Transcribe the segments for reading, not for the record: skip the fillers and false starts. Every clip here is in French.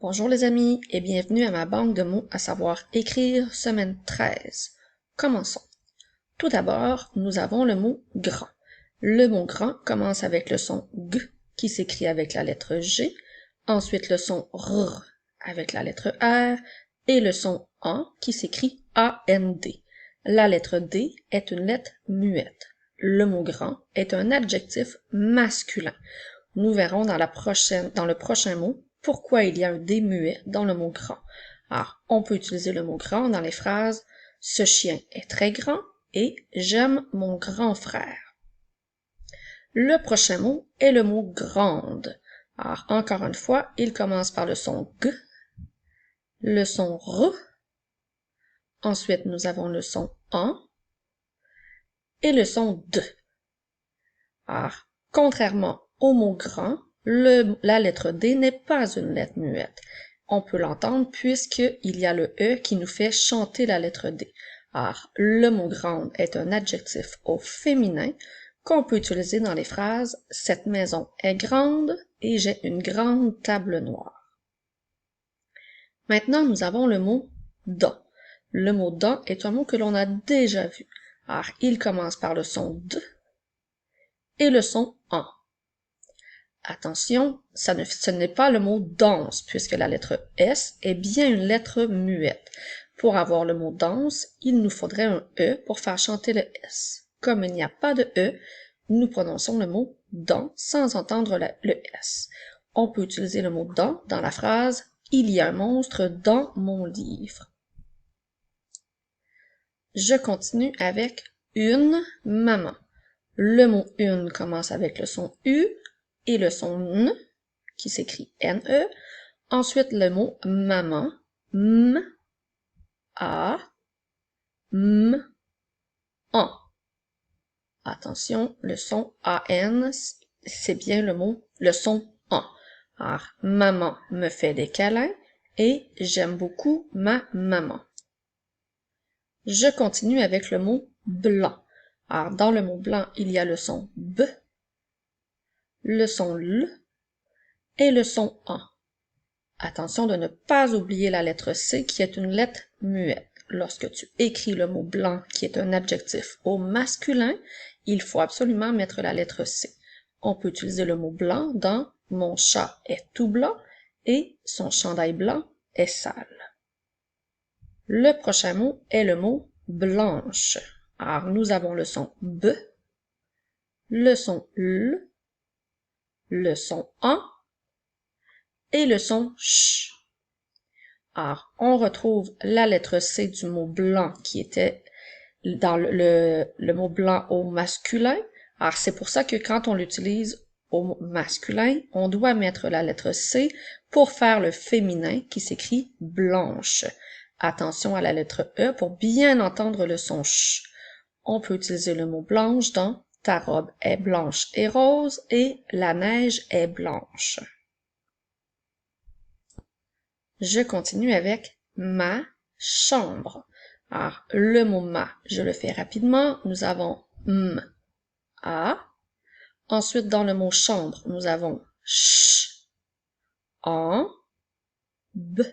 Bonjour les amis et bienvenue à ma banque de mots à savoir écrire semaine 13. Commençons. Tout d'abord, nous avons le mot grand. Le mot grand commence avec le son G qui s'écrit avec la lettre G, ensuite le son R avec la lettre R et le son AN qui s'écrit A-N-D. La lettre D est une lettre muette. Le mot grand est un adjectif masculin. Nous verrons dans le prochain mot pourquoi il y a un D muet dans le mot grand. Alors, on peut utiliser le mot grand dans les phrases « Ce chien est très grand » et « J'aime mon grand frère ». Le prochain mot est le mot grande. Alors, encore une fois, il commence par le son G, le son R, ensuite nous avons le son AN et le son D. Alors, contrairement au mot grand, la lettre D n'est pas une lettre muette. On peut l'entendre puisqu'il y a le E qui nous fait chanter la lettre D. Alors, le mot grande est un adjectif au féminin qu'on peut utiliser dans les phrases « Cette maison est grande et j'ai une grande table noire ». Maintenant, nous avons le mot « dent ». Le mot « dent » est un mot que l'on a déjà vu. Alors, il commence par le son « d » et le son « an ». Attention, ce n'est pas le mot danse, puisque la lettre S est bien une lettre muette. Pour avoir le mot danse, il nous faudrait un E pour faire chanter le S. Comme il n'y a pas de E, nous prononçons le mot dent sans entendre le S. On peut utiliser le mot dent dans la phrase « Il y a un monstre dans mon livre ». Je continue avec une maman. Le mot une commence avec le son U et le son N, qui s'écrit N-E. Ensuite, le mot maman, M, A, M, an. Attention, le son A-N, c'est bien le son an. Alors, maman me fait des câlins et j'aime beaucoup ma maman. Je continue avec le mot blanc. Alors, dans le mot blanc, il y a le son B, le son L et le son AN. Attention de ne pas oublier la lettre C qui est une lettre muette. Lorsque tu écris le mot blanc qui est un adjectif au masculin, il faut absolument mettre la lettre C. On peut utiliser le mot blanc dans « Mon chat est tout blanc » et « Son chandail blanc est sale ». Le prochain mot est le mot blanche. Alors, nous avons le son B, le son L, le son AN et le son CH. Alors, on retrouve la lettre C du mot blanc qui était dans le mot blanc au masculin. Alors, c'est pour ça que quand on l'utilise au masculin, on doit mettre la lettre C pour faire le féminin qui s'écrit blanche. Attention à la lettre E pour bien entendre le son CH. On peut utiliser le mot blanche dans « Ta robe est blanche et rose » et « La neige est blanche ». Je continue avec ma chambre. Alors, le mot ma, je le fais rapidement. Nous avons m, a. Ensuite, dans le mot chambre, nous avons ch, an, b,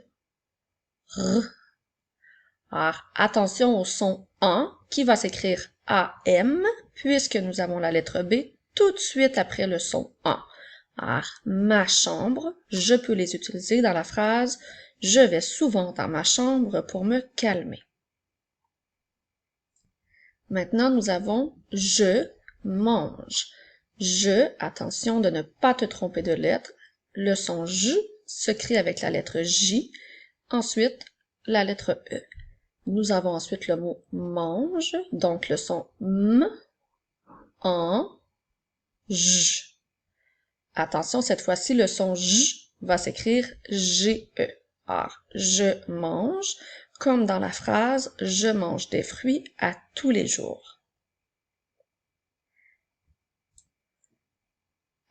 r. Alors, attention au son an qui va s'écrire am puisque nous avons la lettre B tout de suite après le son an. Alors, ma chambre, je peux les utiliser dans la phrase « Je vais souvent dans ma chambre pour me calmer ». Maintenant, nous avons « Je mange ». Je, attention de ne pas te tromper de lettre. Le son « j » s'écrit avec la lettre J, ensuite la lettre E. Nous avons ensuite le mot « mange », donc le son « m », « en », « j ». Attention, cette fois-ci, le son « j » va s'écrire « g-e ». Alors, je mange, comme dans la phrase « Je mange des fruits à tous les jours ».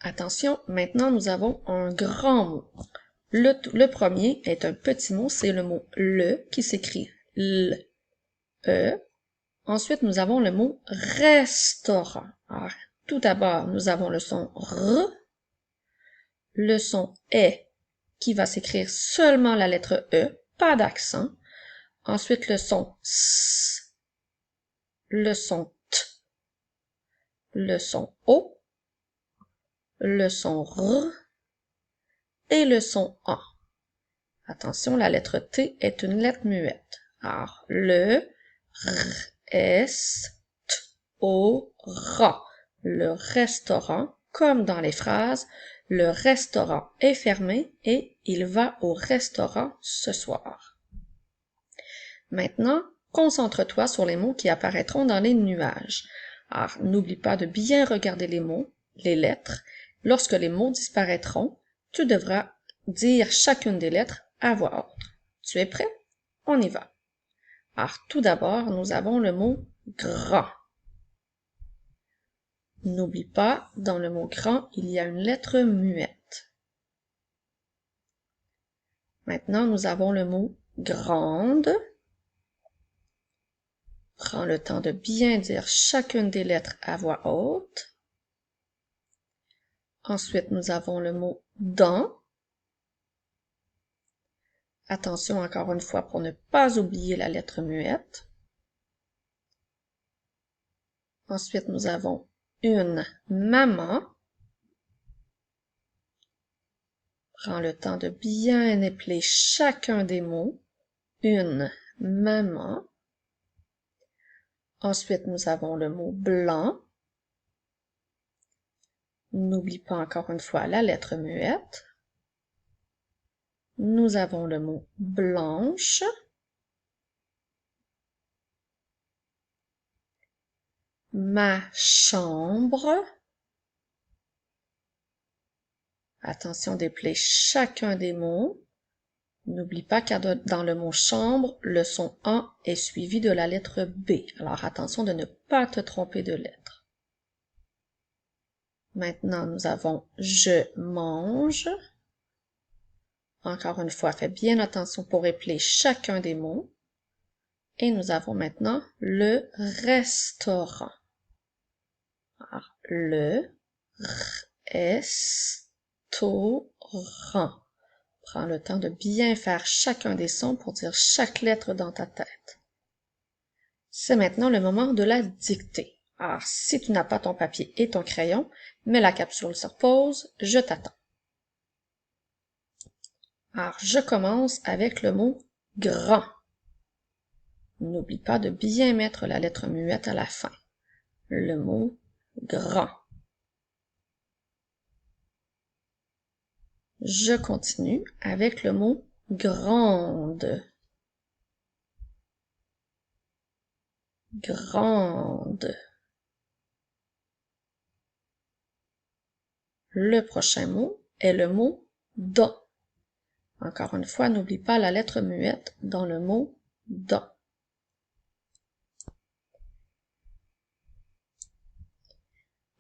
Attention, maintenant nous avons un grand mot. Le premier est un petit mot, c'est le mot « le » qui s'écrit « l-e ». Ensuite, nous avons le mot « restaurant ». Alors, tout d'abord, nous avons le son « r », le son « est » qui va s'écrire seulement la lettre E, pas d'accent. Ensuite, le son S, le son T, le son O, le son R et le son A. Attention, la lettre T est une lettre muette. Alors, le, R, S, T, O, R. Le restaurant, comme dans les phrases, le restaurant est fermé et il va au restaurant ce soir. Maintenant, concentre-toi sur les mots qui apparaîtront dans les nuages. Alors, n'oublie pas de bien regarder les mots, les lettres. Lorsque les mots disparaîtront, tu devras dire chacune des lettres à voix haute. Tu es prêt? On y va. Alors, tout d'abord, nous avons le mot grand. N'oublie pas, dans le mot grand, il y a une lettre muette. Maintenant, nous avons le mot grande. Prends le temps de bien dire chacune des lettres à voix haute. Ensuite, nous avons le mot dent. Attention encore une fois pour ne pas oublier la lettre muette. Ensuite, nous avons une maman. Prends le temps de bien épeler chacun des mots. Une maman. Ensuite, nous avons le mot blanc. N'oublie pas encore une fois la lettre muette. Nous avons le mot blanche. Ma chambre. Attention d'épeler chacun des mots. N'oublie pas car dans le mot chambre, le son A est suivi de la lettre B. Alors attention de ne pas te tromper de lettre. Maintenant, nous avons je mange. Encore une fois, fais bien attention pour épeler chacun des mots. Et nous avons maintenant le restaurant. Alors, le restaurant. Prends le temps de bien faire chacun des sons pour dire chaque lettre dans ta tête. C'est maintenant le moment de la dictée. Alors, si tu n'as pas ton papier et ton crayon, mets la capsule sur pause, je t'attends. Alors, je commence avec le mot grand. N'oublie pas de bien mettre la lettre muette à la fin. Le mot grand. Je continue avec le mot grande. Grande. Le prochain mot est le mot dent. Encore une fois, n'oublie pas la lettre muette dans le mot dent.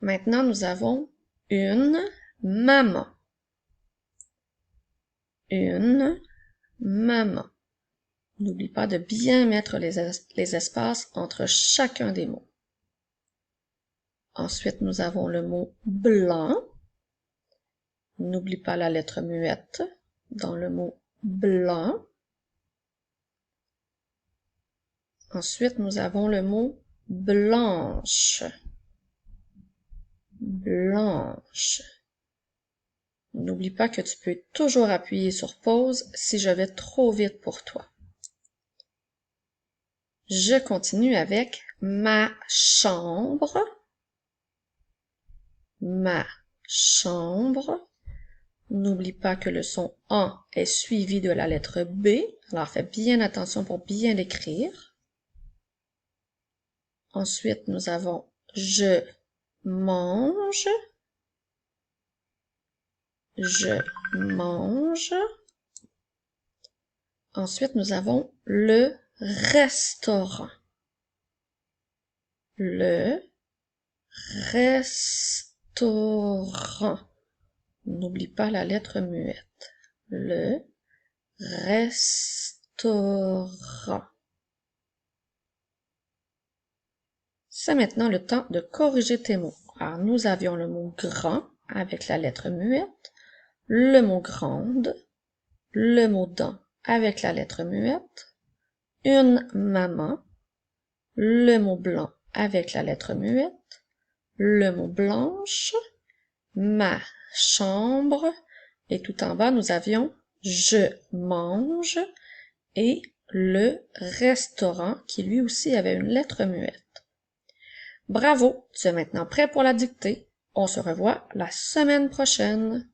Maintenant, nous avons une maman. Une maman. N'oublie pas de bien mettre les espaces entre chacun des mots. Ensuite, nous avons le mot blanc. N'oublie pas la lettre muette dans le mot blanc. Ensuite, nous avons le mot blanche. Blanche. N'oublie pas que tu peux toujours appuyer sur pause si je vais trop vite pour toi. Je continue avec ma chambre. Ma chambre. N'oublie pas que le son A est suivi de la lettre B. Alors fais bien attention pour bien l'écrire. Ensuite, nous avons je mange. Je mange. Ensuite, nous avons le restaurant. Le restaurant. N'oublie pas la lettre muette. Le restaurant. C'est maintenant le temps de corriger tes mots. Alors, nous avions le mot grand avec la lettre muette, le mot grande, le mot dent avec la lettre muette, une maman, le mot blanc avec la lettre muette, le mot blanche, ma chambre, et tout en bas, nous avions je mange et le restaurant qui lui aussi avait une lettre muette. Bravo, tu es maintenant prêt pour la dictée. On se revoit la semaine prochaine.